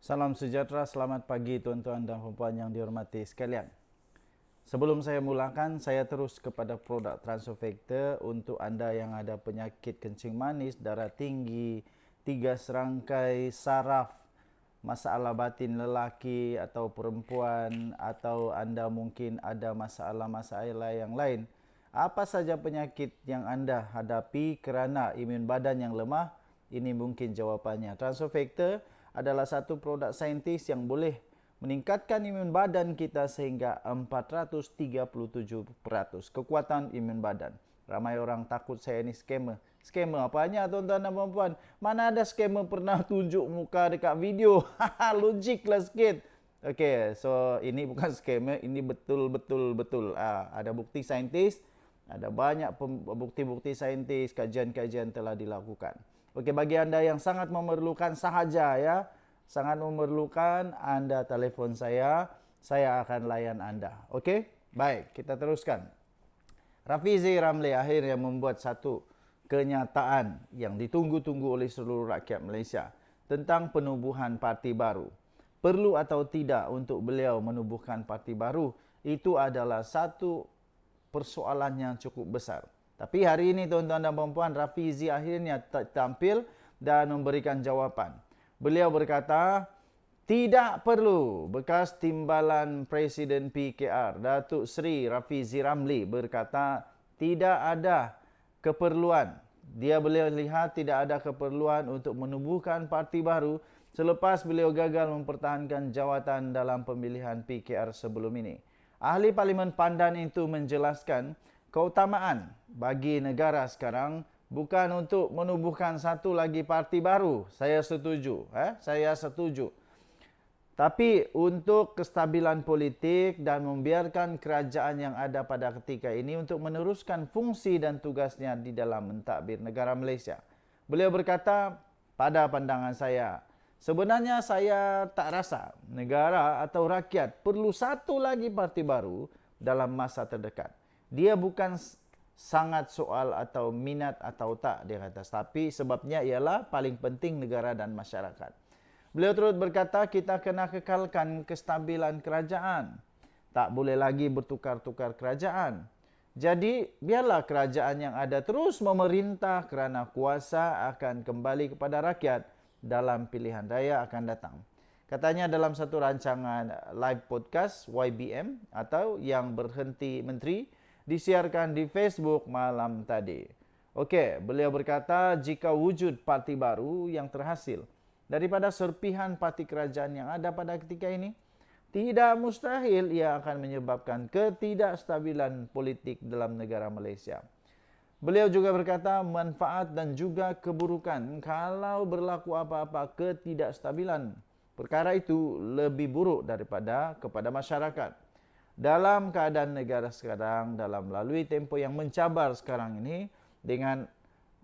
Salam sejahtera, selamat pagi tuan-tuan dan puan yang dihormati sekalian. Sebelum saya mulakan, saya terus kepada produk Transofactor untuk anda yang ada penyakit kencing manis, darah tinggi, 3 serangkai saraf, masalah batin lelaki atau perempuan, atau anda mungkin ada masalah-masalah yang lain. Apa saja penyakit yang anda hadapi kerana imun badan yang lemah, ini mungkin jawapannya. Transofactor adalah satu produk saintis yang boleh meningkatkan imun badan kita sehingga 437% kekuatan imun badan. Ramai orang takut saya ni scammer. Scammer apanya tuan-tuan dan puan-puan? Mana ada scammer pernah tunjuk muka dekat video? Logiklah sikit. Okey, so ini bukan scammer, ini betul-betul ada bukti saintis, ada banyak bukti-bukti saintis, kajian-kajian telah dilakukan. Okey, bagi anda yang sangat memerlukan sahaja ya, sangat memerlukan, anda telefon saya akan layan anda. Okey? Baik, kita teruskan. Rafizi Ramli akhirnya membuat satu kenyataan yang ditunggu-tunggu oleh seluruh rakyat Malaysia tentang penubuhan parti baru. Perlu atau tidak untuk beliau menubuhkan parti baru, itu adalah satu persoalan yang cukup besar. Tapi hari ini tuan-tuan dan puan-puan, Rafizi akhirnya tampil dan memberikan jawapan. Beliau berkata, tidak perlu. Bekas timbalan Presiden PKR, Datuk Seri Rafizi Ramli berkata, tidak ada keperluan. Beliau lihat tidak ada keperluan untuk menubuhkan parti baru selepas beliau gagal mempertahankan jawatan dalam pemilihan PKR sebelum ini. Ahli Parlimen Pandan itu menjelaskan, keutamaan bagi negara sekarang bukan untuk menubuhkan satu lagi parti baru. Saya setuju. Saya setuju. Tapi untuk kestabilan politik dan membiarkan kerajaan yang ada pada ketika ini untuk meneruskan fungsi dan tugasnya di dalam mentadbir negara Malaysia. Beliau berkata, pada pandangan saya, sebenarnya saya tak rasa negara atau rakyat perlu satu lagi parti baru dalam masa terdekat. Dia bukan sangat soal atau minat atau tak, dia kata. Tapi sebabnya ialah paling penting negara dan masyarakat. Beliau terus berkata, kita kena kekalkan kestabilan kerajaan. Tak boleh lagi bertukar-tukar kerajaan. Jadi, biarlah kerajaan yang ada terus memerintah kerana kuasa akan kembali kepada rakyat dalam pilihan raya akan datang. Katanya dalam satu rancangan live podcast YBM atau Yang Berhenti Menteri, disiarkan di Facebook malam tadi. Okey, beliau berkata jika wujud parti baru yang terhasil daripada serpihan parti kerajaan yang ada pada ketika ini, tidak mustahil ia akan menyebabkan ketidakstabilan politik dalam negara Malaysia. Beliau juga berkata manfaat dan juga keburukan kalau berlaku apa-apa ketidakstabilan. Perkara itu lebih buruk daripada kepada masyarakat. Dalam keadaan negara sekarang, dalam melalui tempoh yang mencabar sekarang ini, dengan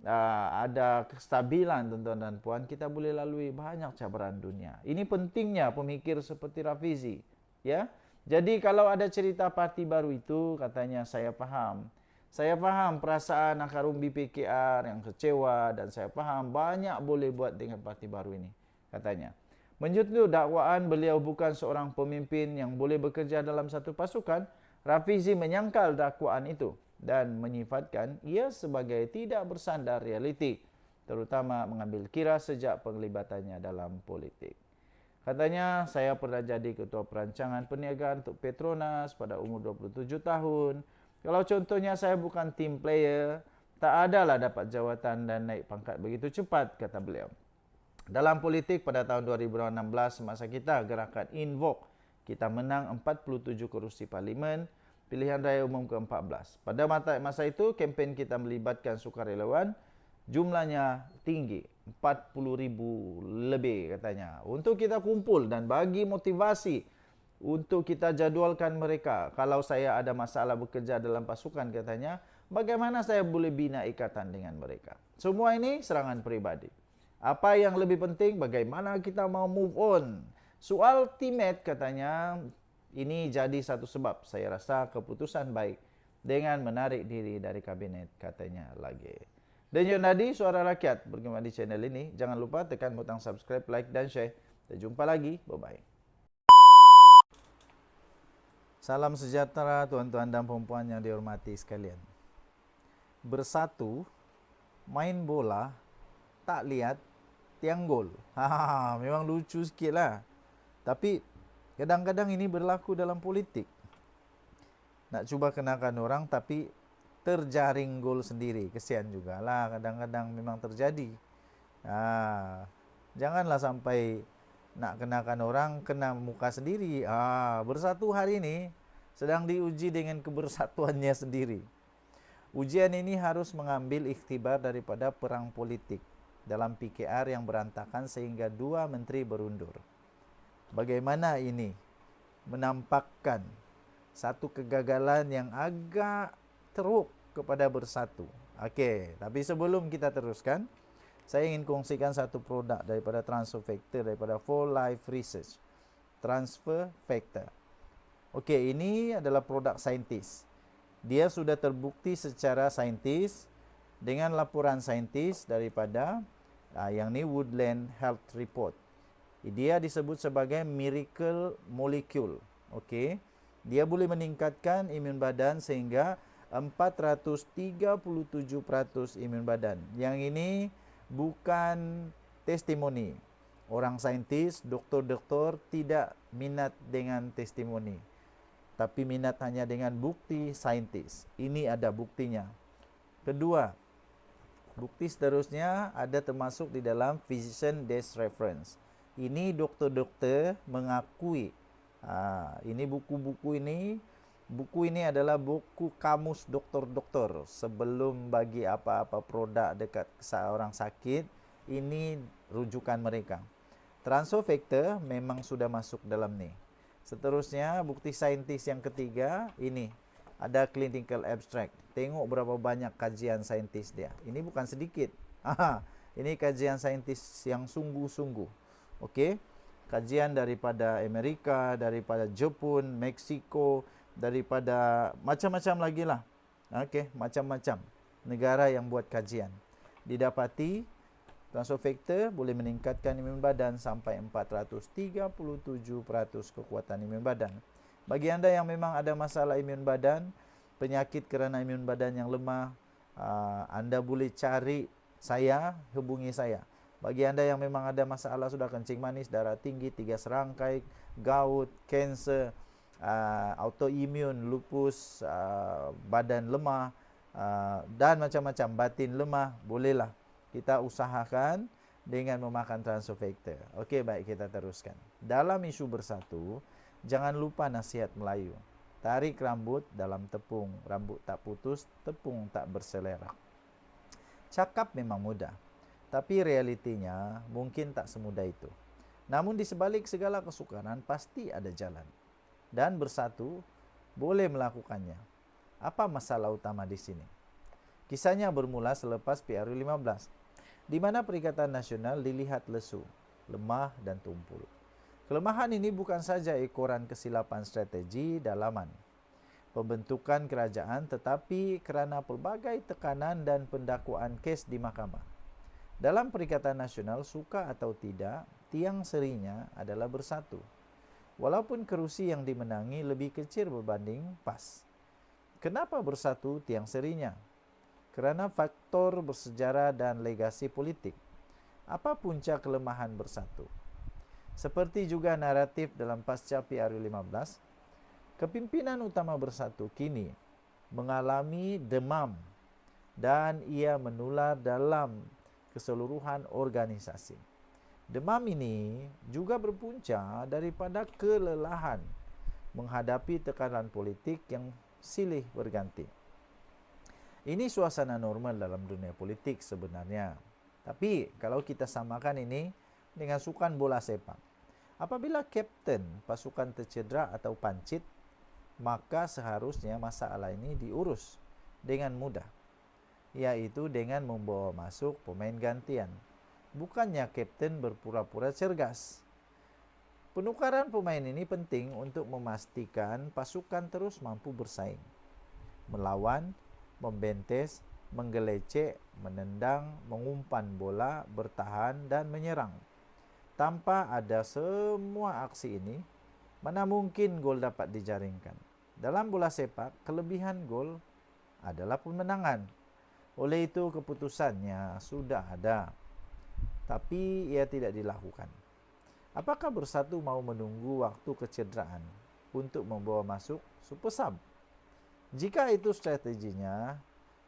ada kestabilan tuan-tuan dan puan, kita boleh lalui banyak cabaran dunia. Ini pentingnya pemikir seperti Rafizi. Ya? Jadi kalau ada cerita parti baru itu, katanya saya faham. Saya faham perasaan akar umbi PKR yang kecewa dan saya faham banyak boleh buat dengan parti baru ini, katanya. Menurut dakwaan beliau bukan seorang pemimpin yang boleh bekerja dalam satu pasukan, Rafizi menyangkal dakwaan itu dan menyifatkan ia sebagai tidak bersandar realiti, terutama mengambil kira sejak penglibatannya dalam politik. Katanya, saya pernah jadi ketua perancangan perniagaan untuk Petronas pada umur 27 tahun. Kalau contohnya saya bukan team player, tak adalah dapat jawatan dan naik pangkat begitu cepat, kata beliau. Dalam politik pada tahun 2016 semasa kita gerakan Invoke, kita menang 47 kerusi parlimen, pilihan raya umum ke-14. Pada masa itu kempen kita melibatkan sukarelawan, jumlahnya tinggi, 40,000 lebih katanya. Untuk kita kumpul dan bagi motivasi untuk kita jadualkan mereka. Kalau saya ada masalah bekerja dalam pasukan katanya, bagaimana saya boleh bina ikatan dengan mereka? Semua ini serangan peribadi. Apa yang lebih penting, bagaimana kita mau move on. Soal teammate katanya, ini jadi satu sebab saya rasa keputusan baik dengan menarik diri dari kabinet, katanya lagi. Dan Nadi, Suara Rakyat, bergema di channel ini. Jangan lupa tekan butang subscribe, like dan share Kita jumpa lagi. Bye-bye. Salam sejahtera tuan-tuan dan puan-puan yang dihormati sekalian. Bersatu, main bola, tak lihat tiang gol. Memang lucu sikit lah. Tapi kadang-kadang ini berlaku dalam politik. Nak cuba kenakan orang tapi terjaring gol sendiri. Kesian jugalah, kadang-kadang memang terjadi. Janganlah sampai nak kenakan orang, kena muka sendiri. Bersatu hari ini sedang diuji dengan kebersatuannya sendiri. Ujian ini harus mengambil ikhtibar daripada perang politik dalam PKR yang berantakan sehingga 2 menteri berundur. Bagaimana ini menampakkan satu kegagalan yang agak teruk kepada bersatu. Okey, tapi sebelum kita teruskan, saya ingin kongsikan satu produk daripada Transfer Factor, daripada For Life Research. Transfer Factor. Okey, ini adalah produk saintis. Dia sudah terbukti secara saintis dengan laporan saintis daripada yang ni Woodland Health Report. Dia disebut sebagai miracle molecule. Okey. Dia boleh meningkatkan imun badan sehingga 437% imun badan. Yang ini bukan testimoni. Orang saintis, doktor-doktor tidak minat dengan testimoni, tapi minat hanya dengan bukti saintis. Ini ada buktinya. Kedua, bukti seterusnya ada termasuk di dalam Physician Desk Reference. Ini doktor-doktor mengakui. Ini buku ini adalah buku kamus doktor-doktor. Sebelum bagi apa-apa produk dekat seorang sakit, ini rujukan mereka. Transfer Factor memang sudah masuk dalam ni. Seterusnya, bukti saintis yang ketiga, ini ada clinical abstract. Tengok berapa banyak kajian saintis dia. Ini bukan sedikit. Ini kajian saintis yang sungguh-sungguh. Okey. Kajian daripada Amerika, daripada Jepun, Meksiko, daripada macam-macam lagi lah. Okey, macam-macam negara yang buat kajian. Didapati transfer factor boleh meningkatkan imun badan sampai 437% kekuatan imun badan. Bagi anda yang memang ada masalah imun badan, penyakit kerana imun badan yang lemah, anda boleh cari saya, hubungi saya. Bagi anda yang memang ada masalah sudah kencing manis, darah tinggi, 3 serangkai, gout, kanser, autoimun, lupus, badan lemah, dan macam-macam, batin lemah, bolehlah kita usahakan dengan memakan transfer factor. Okey, baik, kita teruskan. Dalam isu bersatu, jangan lupa nasihat Melayu. Tarik rambut dalam tepung, rambut tak putus, tepung tak berselerak. Cakap memang mudah, tapi realitinya mungkin tak semudah itu. Namun di sebalik segala kesukaran pasti ada jalan. Dan bersatu boleh melakukannya. Apa masalah utama di sini? Kisahnya bermula selepas PRU 15. Di mana Perikatan Nasional dilihat lesu, lemah dan tumpul. Kelemahan ini bukan saja ekoran kesilapan strategi dalaman pembentukan kerajaan, tetapi kerana pelbagai tekanan dan pendakwaan kes di mahkamah. Dalam Perikatan Nasional, suka atau tidak, tiang serinya adalah bersatu. Walaupun kerusi yang dimenangi lebih kecil berbanding PAS. Kenapa bersatu tiang serinya? Kerana faktor bersejarah dan legasi politik. Apa punca kelemahan bersatu? Seperti juga naratif dalam pasca PRU 15, kepimpinan utama bersatu kini mengalami demam dan ia menular dalam keseluruhan organisasi. Demam ini juga berpunca daripada kelelahan menghadapi tekanan politik yang silih berganti. Ini suasana normal dalam dunia politik sebenarnya. Tapi kalau kita samakan ini dengan sukan bola sepak. Apabila kapten pasukan tercedera atau pancit, maka seharusnya masalah ini diurus dengan mudah, yaitu dengan membawa masuk pemain gantian. Bukannya kapten berpura-pura cergas. Penukaran pemain ini penting untuk memastikan pasukan terus mampu bersaing, melawan, membentes, menggelecek, menendang, mengumpan bola, bertahan dan menyerang. Tanpa ada semua aksi ini, mana mungkin gol dapat dijaringkan. Dalam bola sepak, kelebihan gol adalah pemenangan. Oleh itu keputusannya sudah ada, tapi ia tidak dilakukan. Apakah Bersatu mau menunggu waktu kecederaan untuk membawa masuk super sub? Jika itu strateginya,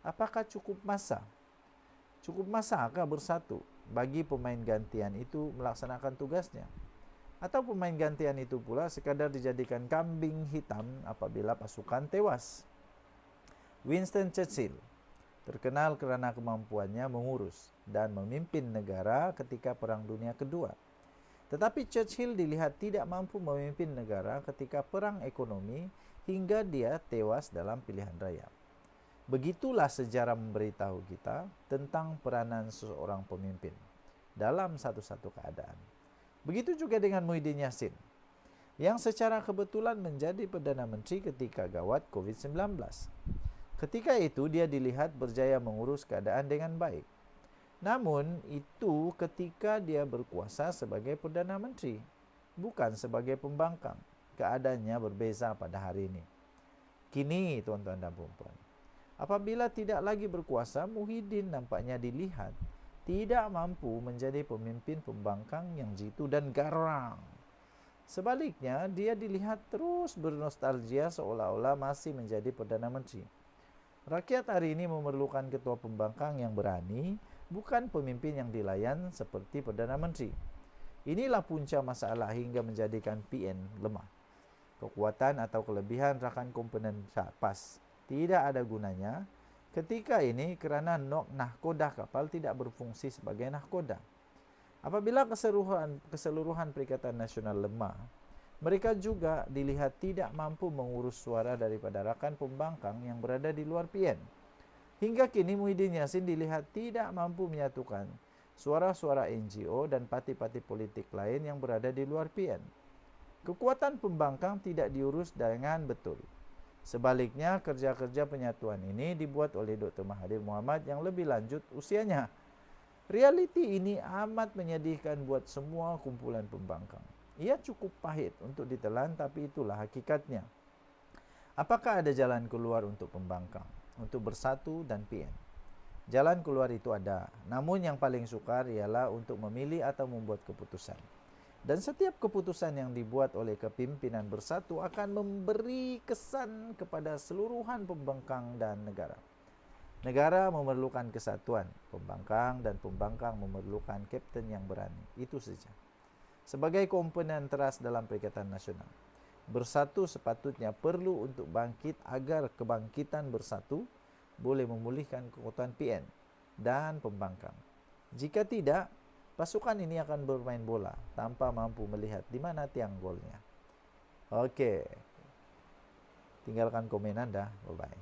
apakah cukup masa? Cukup masakah Bersatu bagi pemain gantian itu melaksanakan tugasnya? Atau pemain gantian itu pula sekadar dijadikan kambing hitam apabila pasukan tewas? Winston Churchill terkenal karena kemampuannya mengurus dan memimpin negara ketika Perang Dunia Kedua. Tetapi Churchill dilihat tidak mampu memimpin negara ketika perang ekonomi hingga dia tewas dalam pilihan raya. Begitulah sejarah memberitahu kita tentang peranan seseorang pemimpin dalam satu-satu keadaan. Begitu juga dengan Muhyiddin Yassin, yang secara kebetulan menjadi Perdana Menteri ketika gawat COVID-19. Ketika itu dia dilihat berjaya mengurus keadaan dengan baik. Namun itu ketika dia berkuasa sebagai Perdana Menteri, bukan sebagai pembangkang. Keadaannya berbeza pada hari ini. Kini tuan-tuan dan puan-puan, apabila tidak lagi berkuasa, Muhyiddin nampaknya dilihat tidak mampu menjadi pemimpin pembangkang yang jitu dan garang. Sebaliknya, dia dilihat terus bernostalgia seolah-olah masih menjadi Perdana Menteri. Rakyat hari ini memerlukan ketua pembangkang yang berani, bukan pemimpin yang dilayan seperti Perdana Menteri. Inilah punca masalah hingga menjadikan PN lemah. Kekuatan atau kelebihan rakan komponen pas tidak ada gunanya ketika ini kerana nahkoda kapal tidak berfungsi sebagai nahkoda. Apabila keseluruhan Perikatan Nasional lemah, mereka juga dilihat tidak mampu mengurus suara daripada rakan pembangkang yang berada di luar PN. Hingga kini Muhyiddin Yassin dilihat tidak mampu menyatukan suara-suara NGO dan parti-parti politik lain yang berada di luar PN. Kekuatan pembangkang tidak diurus dengan betul. Sebaliknya, kerja-kerja penyatuan ini dibuat oleh Dr. Mahathir Mohamad yang lebih lanjut usianya. Realiti ini amat menyedihkan buat semua kumpulan pembangkang. Ia cukup pahit untuk ditelan, tapi itulah hakikatnya. Apakah ada jalan keluar untuk pembangkang, untuk Bersatu dan PN? Jalan keluar itu ada, namun yang paling sukar ialah untuk memilih atau membuat keputusan. Dan setiap keputusan yang dibuat oleh kepimpinan Bersatu akan memberi kesan kepada seluruhan pembangkang dan negara. Negara memerlukan kesatuan, pembangkang dan pembangkang memerlukan kapten yang berani. Itu saja. Sebagai komponen teras dalam Perikatan Nasional, Bersatu sepatutnya perlu untuk bangkit agar kebangkitan Bersatu boleh memulihkan kekuatan PN dan pembangkang. Jika tidak, pasukan ini akan bermain bola tanpa mampu melihat di mana tiang golnya. Oke, tinggalkan komen Anda. Bye-bye.